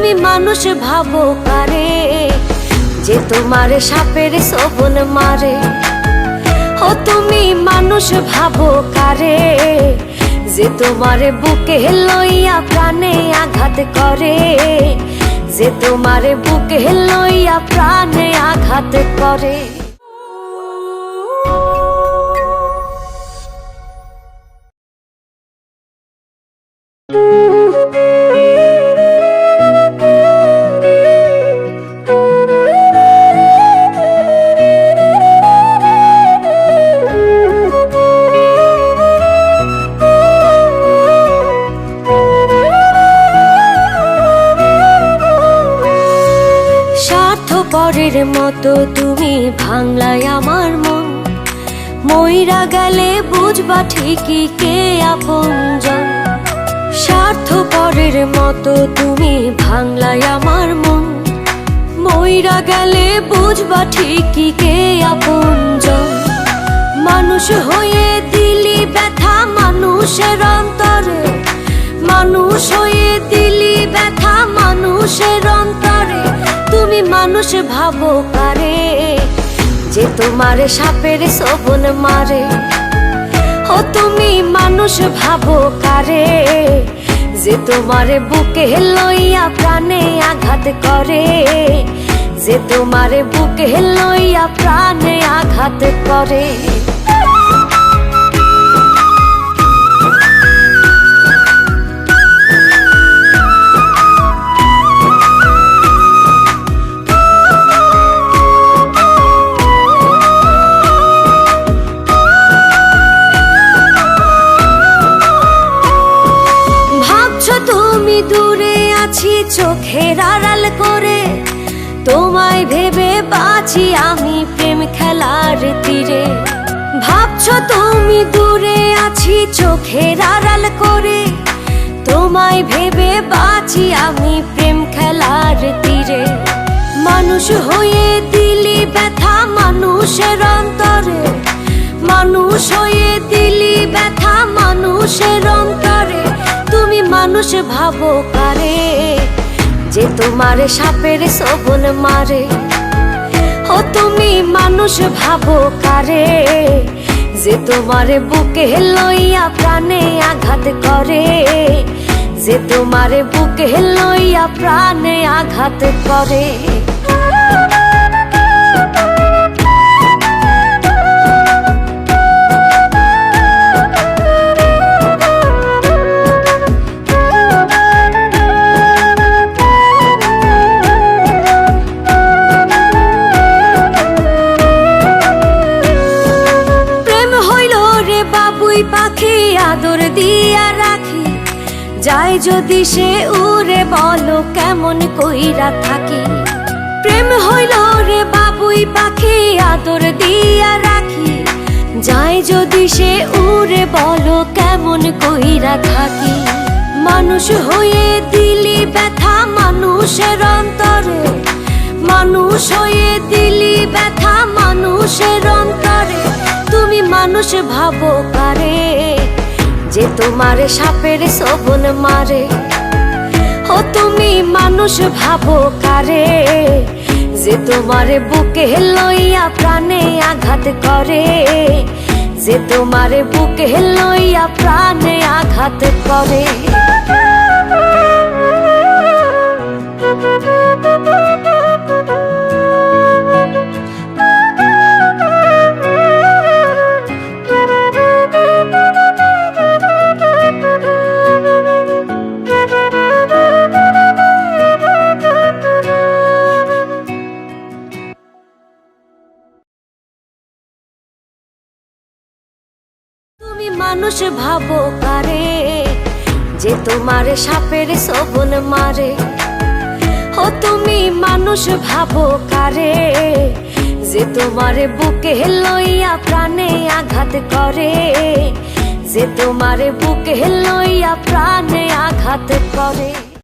তুমি মানুষ ভাবো কারে, যে তোমারে সাপের ছোবল মারে। ও তুমি মানুষ ভাবো কারে, যে তোমারে বুকে লইয়া প্রাণে আঘাত করে, যে তোমারে বুকে লইয়া প্রাণে আঘাত করে। স্বার্থপরের মতো তুমি ভাঙলাই আমার মন, মইরা গেলে বুঝবা ঠিকই কে আপনজন। স্বার্থপরের মতো তুমি ভাঙলাই আমার মন, মইরা গেলে বুঝবা ঠিকই কে আপনজন। মানুষ হয়ে দিলি ব্যথা মানুষের অন্তরে, মানুষ হয়ে দিলি ব্যথা মানুষের অন্তরে। তুমি মানুষ ভাবো কারে, যে তোমারে সাপের ছোবল মারে। ও তুমি মানুষ ভাবো কারে, যে তোমারে বুকে লইয়া প্রাণে আঘাত করে, যে তোমারে বুকে লইয়া প্রাণে আঘাত করে। তুমি দূরে আছি চোখের আড়াল করে, তোমায় ভেবে বাঁচি আমি প্রেম খেলার তীরে। ভাবছো তুমি দূরে আছি চোখের আড়াল করে, তোমায় ভেবে বাঁচি আমি প্রেম খেলার তীরে। মানুষ হয়ে দিলি ব্যথা মানুষের অন্তরে, মানুষ হয়ে দিলি ব্যথা মানুষের অন্তরে। তুমি মানুষ ভাবো কারে, যে তোমারে সাপের ছোবল মারে। ও তুমি মানুষ ভাবো কারে, যে তোমারে বুকে লইয়া প্রাণে আঘাত করে, যে তোমারে বুকে লইয়া প্রাণে আঘাত করে। পাখি আদর দিয়া রাখি, যাই যদি সে উড়ে বলো কেমন কইরা থাকি। প্রেম হইল রে বাবুই পাখি আদর দিয়া রাখি, যাই যদি সে উড়ে বলো কেমন কইরা থাকি। মানুষ হয়ে দিলি ব্যথা মানুষের অন্তরে, মানুষ হয়ে দিলি ব্যথা মানুষের অন্তরে। তুমি মানুষ ভাবো কারে, যে তোমারে সাপের ছোবল মারে। ও তুমি মানুষ ভাবো কারে, যে তোমারে বুকে লইয়া প্রাণে আঘাত করে, যে তোমারে বুকে লইয়া প্রাণে আঘাত করে। মানুষ ভাবো কারে, যে তোমারে সাপের ছোবল মারে। ও তুমি মানুষ ভাবো কারে, যে তোমারে বুকে লইয়া প্রাণে আঘাত করে, যে তোমারে বুকে লইয়া প্রাণে আঘাত করে।